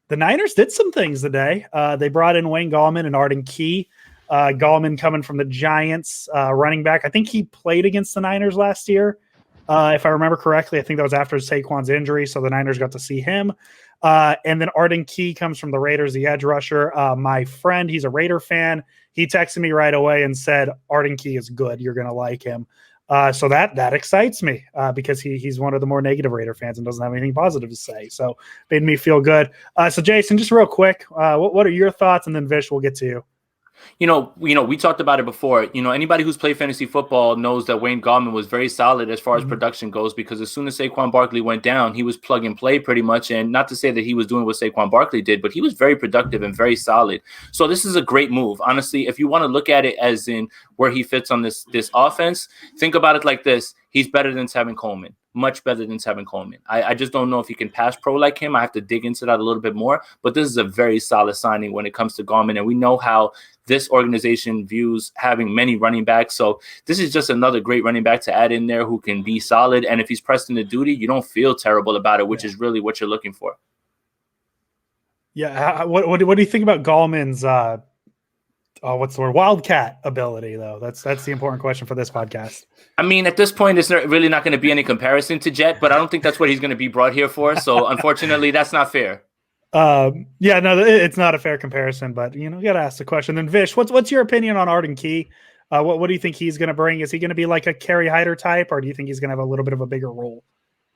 The Niners did some things today. They brought in Wayne Gallman and Arden Key. Gallman coming from the Giants, running back. I think he played against the Niners last year. If I remember correctly, I think that was after Saquon's injury, so the Niners got to see him. And then Arden Key comes from the Raiders, the edge rusher. My friend, he's a Raider fan. He texted me right away and said, Arden Key is good. You're going to like him. So that excites me because he's one of the more negative Raider fans and doesn't have anything positive to say. So made me feel good. So Jason, just real quick, what are your thoughts? And then Vish, we'll get to you. We talked about it before. Anybody who's played fantasy football knows that Wayne Gallman was very solid as far as production goes, because as soon as Saquon Barkley went down, he was plug and play pretty much. And not to say that he was doing what Saquon Barkley did, but he was very productive and very solid. So this is a great move. Honestly, if you want to look at it as in where he fits on this offense, think about it like this. He's better than Tevin Coleman. Much better than Tevin Coleman. I just don't know if he can pass pro like him. I have to dig into that a little bit more. But this is a very solid signing when it comes to Gallman. And we know how this organization views having many running backs. So this is just another great running back to add in there who can be solid. And if he's pressed into duty, you don't feel terrible about it, which is really what you're looking for. Yeah. What do you think about Gallman's what's the word? Wildcat ability, though? That's the important question for this podcast. I mean, at this point, there's really not going to be any comparison to Jet, but I don't think that's what he's going to be brought here for. So unfortunately, that's not fair. It's not a fair comparison, but you got to ask the question. Then Vish, what's your opinion on Arden Key? What do you think he's going to bring? Is he going to be like a Kerry Hyder type, or do you think he's going to have a little bit of a bigger role?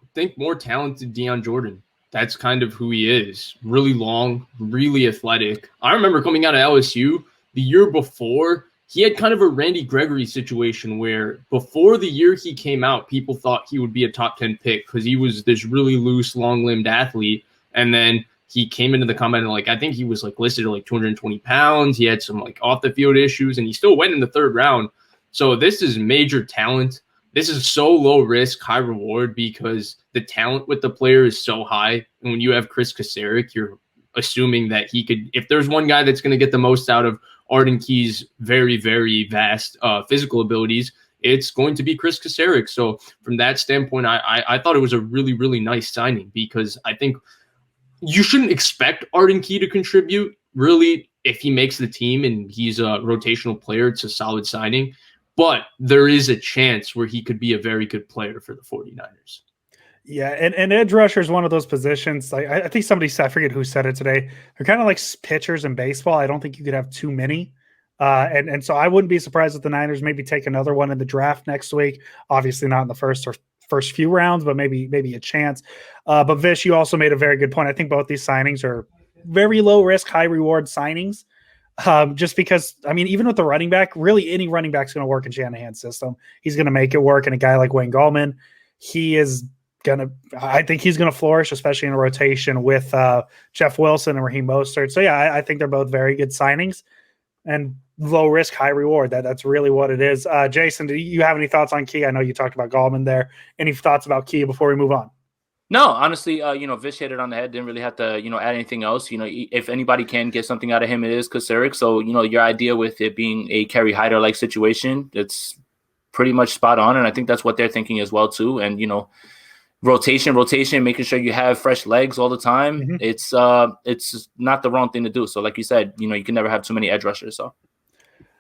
I think more talented Deion Jordan. That's kind of who he is. Really long, really athletic. I remember coming out of LSU the year before, he had kind of a Randy Gregory situation where before the year he came out, people thought he would be a top 10 pick because he was this really loose, long-limbed athlete. And then he came into the combine and I think he was listed at 220 pounds. He had some off the field issues and he still went in the third round. So this is major talent. This is so low risk, high reward because the talent with the player is so high. And when you have Chris Kasarik, you're assuming that he could, if there's one guy that's going to get the most out of Arden Key's very, very vast physical abilities, it's going to be Chris Kasarik. So from that standpoint, I thought it was a really, really nice signing because I think you shouldn't expect Arden Key to contribute. Really, if he makes the team and he's a rotational player, it's a solid signing. But there is a chance where he could be a very good player for the 49ers. Yeah, and edge rusher is one of those positions. I think somebody said, I forget who said it today. They're kind of like pitchers in baseball. I don't think you could have too many. And so I wouldn't be surprised if the Niners maybe take another one in the draft next week. Obviously not in the first few rounds, but maybe a chance. But Vish, you also made a very good point. I think both these signings are very low risk, high reward signings. Just because, even with the running back, really any running back's going to work in Shanahan's system. He's going to make it work. And a guy like Wayne Gallman, I think he's gonna flourish, especially in a rotation with Jeff Wilson and Raheem Mostert. So yeah, I think they're both very good signings and low risk, high reward. That's really what it is. Jason, do you have any thoughts on Key? I know you talked about Gallman there. Any thoughts about Key before we move on? No, honestly, Vish hit it on the head. Didn't really have to, add anything else. If anybody can get something out of him, it is Kasarik. So, your idea with it being a Kerry Hyder-like situation, it's pretty much spot on. And I think that's what they're thinking as well, too. And, rotation, making sure you have fresh legs all the time. Mm-hmm. It's not the wrong thing to do. So like you said, you can never have too many edge rushers. So